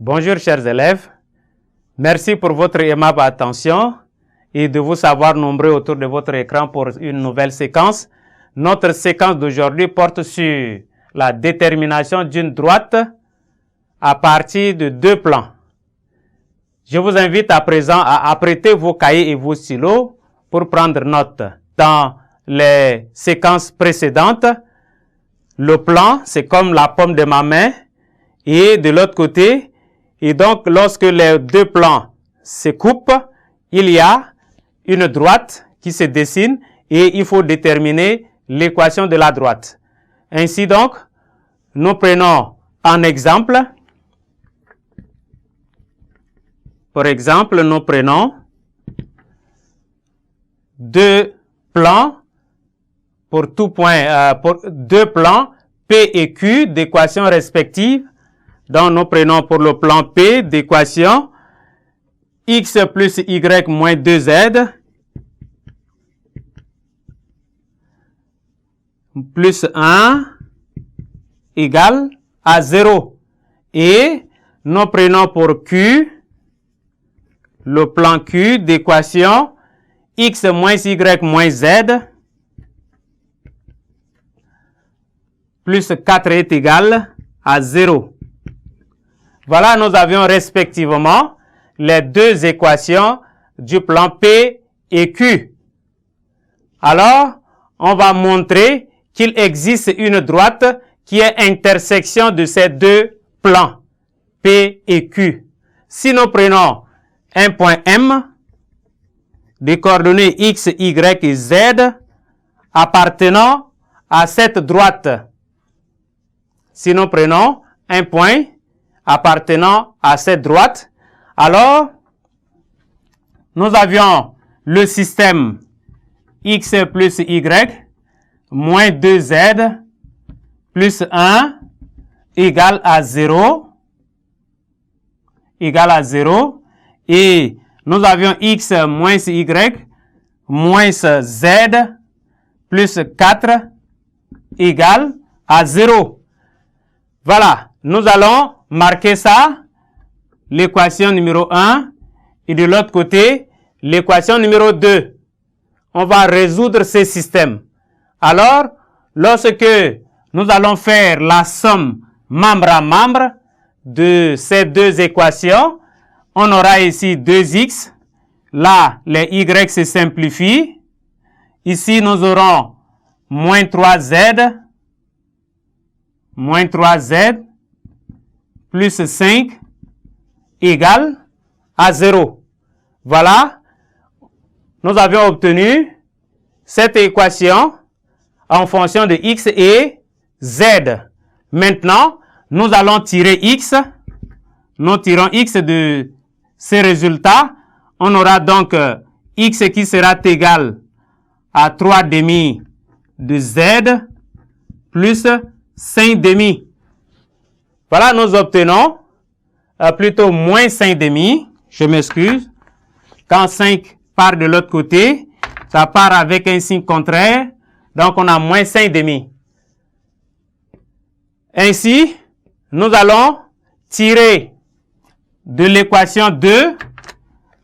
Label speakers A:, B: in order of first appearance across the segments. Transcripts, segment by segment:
A: Bonjour chers élèves, merci pour votre aimable attention et de vous savoir nombreux autour de votre écran pour une nouvelle séquence. Notre séquence d'aujourd'hui porte sur la détermination d'une droite à partir de deux plans. Je vous invite à présent à apprêter vos cahiers et vos stylos pour prendre note. Dans les séquences précédentes, le plan, c'est comme la paume de ma main et de l'autre côté. Et donc, lorsque les deux plans se coupent, il y a une droite qui se dessine et il faut déterminer l'équation de la droite. Ainsi donc, nous prenons un exemple. Par exemple, nous prenons deux plans pour tout point, pour deux plans P et Q d'équations respectives. Donc, nous prenons pour le plan P d'équation x plus y moins 2z plus 1 égale à 0. Et nous prenons pour Q le plan Q d'équation x moins y moins z plus 4 est égal à 0. Voilà, nous avions respectivement les deux équations du plan P et Q. Alors, on va montrer qu'il existe une droite qui est intersection de ces deux plans, P et Q. Si nous prenons un point M, des coordonnées X, Y et Z, appartenant à cette droite. Si nous prenons un point appartenant à cette droite, alors nous avions le système x plus y moins 2z plus 1 égale à 0 et nous avions x moins y moins z plus 4 égale à 0. Voilà, nous allons marquer ça, l'équation numéro 1, et de l'autre côté, l'équation numéro 2. On va résoudre ces systèmes. Alors, lorsque nous allons faire la somme membre à membre de ces deux équations, on aura ici 2x. Là, les y se simplifient. Ici, nous aurons moins 3z plus 5 égale à 0. Voilà, nous avions obtenu cette équation en fonction de x et z. Maintenant, nous allons tirer x. Nous tirons x de ces résultats. On aura donc x qui sera égal à 3 demi de z plus 5 demi. Voilà, nous obtenons plutôt moins 5 demi. Je m'excuse. Quand 5 part de l'autre côté, ça part avec un signe contraire. Donc, on a moins 5 demi. Ainsi, nous allons tirer de l'équation 2.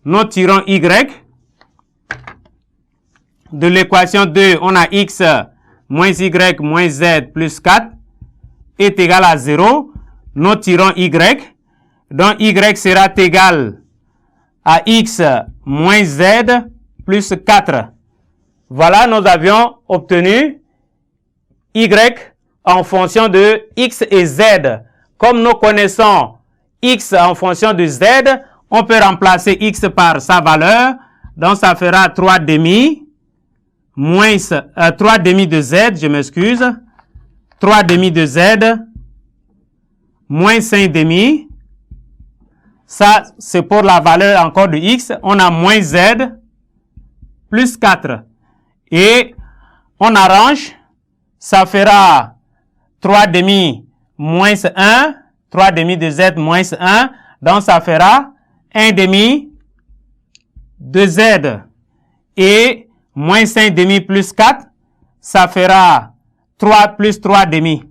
A: Nous tirons y. De l'équation 2, on a x moins y moins z plus 4 est égal à 0. Nous tirons y. Donc, y sera égal à x moins z plus 4. Voilà, nous avions obtenu y en fonction de x et z. Comme nous connaissons x en fonction de z, on peut remplacer x par sa valeur. Donc, ça fera 3 demi moins 3 demi de z, je m'excuse. 3 demi de z moins 5 demi. Ça, c'est pour la valeur encore de x. On a moins z plus 4. Et on arrange. Ça fera 3 demi moins 1. 3 demi de z moins 1. Donc, ça fera 1 demi de z. Et moins 5 demi plus 4. Ça fera 3 plus 3 demi.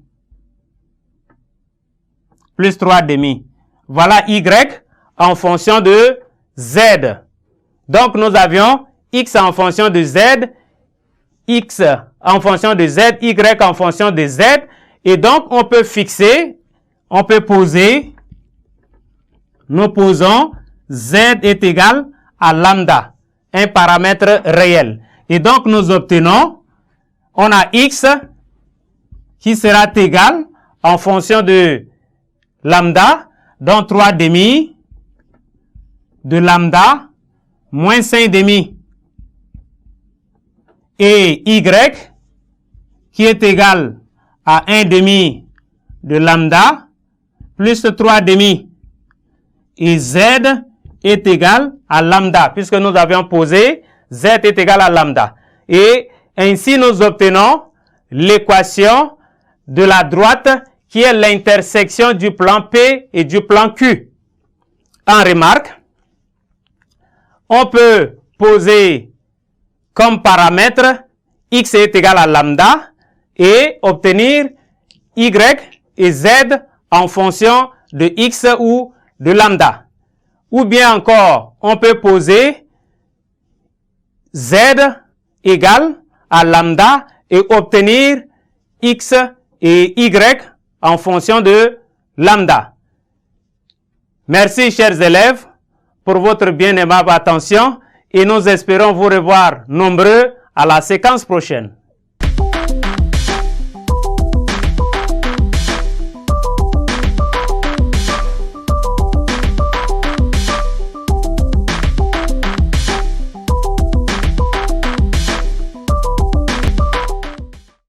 A: Plus 3 demi. voilà y en fonction de z. Donc, nous avions x en fonction de z, x en fonction de z, y en fonction de z. Et donc, on peut fixer, on peut poser, nous posons z est égal à lambda, un paramètre réel. Et donc, nous obtenons, on a x qui sera égal en fonction de lambda, donc 3 demi de lambda moins 5 demi. Et y qui est égal à 1 demi de lambda plus 3 demi. Et z est égal à lambda, puisque nous avions posé z est égal à lambda. Et ainsi nous obtenons l'équation de la droite qui est l'intersection du plan P et du plan Q. En remarque, on peut poser comme paramètre x est égal à lambda et obtenir y et z en fonction de x ou de lambda. Ou bien encore, on peut poser z égale à lambda et obtenir x et y en fonction de lambda. Merci, chers élèves, pour votre bien aimable attention et nous espérons vous revoir nombreux à la séquence prochaine.